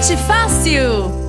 Arte Fácil!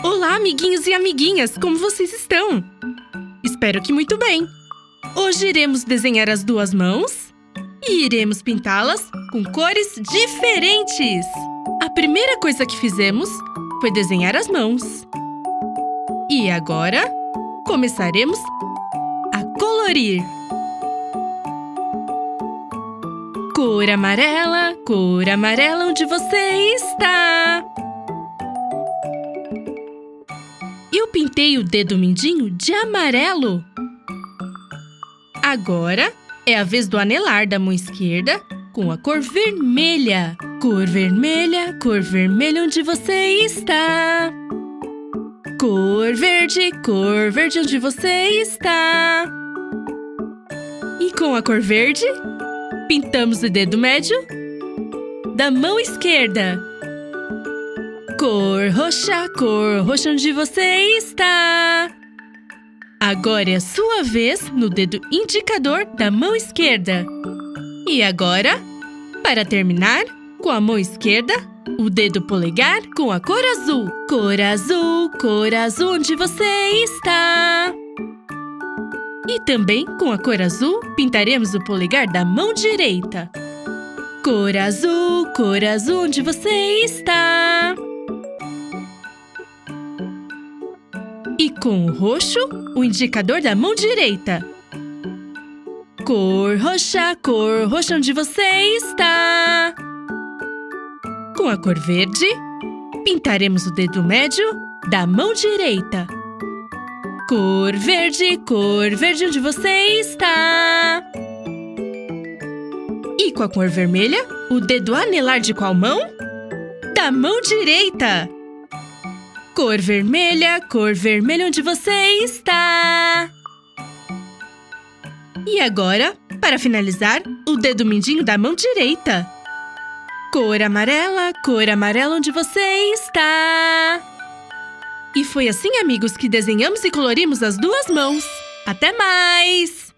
Olá, amiguinhos e amiguinhas! Como vocês estão? Espero que muito bem! Hoje iremos desenhar as duas mãos e iremos pintá-las com cores diferentes! A primeira coisa que fizemos foi desenhar as mãos. E agora, começaremos a colorir. Cor amarela, onde você está? Eu pintei o dedo mindinho de amarelo. Agora é a vez do anelar da mão esquerda com a cor vermelha. Cor vermelha, onde você está? Cor verde, onde você está? E com a cor verde, pintamos o dedo médio da mão esquerda. Cor roxa, onde você está? Agora é a sua vez no dedo indicador da mão esquerda. E agora, para terminar, com a mão esquerda, o dedo polegar com a cor azul. Cor azul, onde você está? E também com a cor azul, pintaremos o polegar da mão direita. Cor azul, onde você está? E com o roxo, o indicador da mão direita. Cor roxa, onde você está? Com a cor verde, pintaremos o dedo médio da mão direita. Cor verde, onde você está? E com a cor vermelha, o dedo anelar de qual mão? Da mão direita. Cor vermelha, onde você está? E agora, para finalizar, o dedo mindinho da mão direita. Cor amarela, onde você está? E foi assim, amigos, que desenhamos e colorimos as duas mãos. Até mais!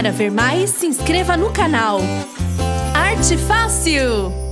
Para ver mais, se inscreva no canal Arte Fácil!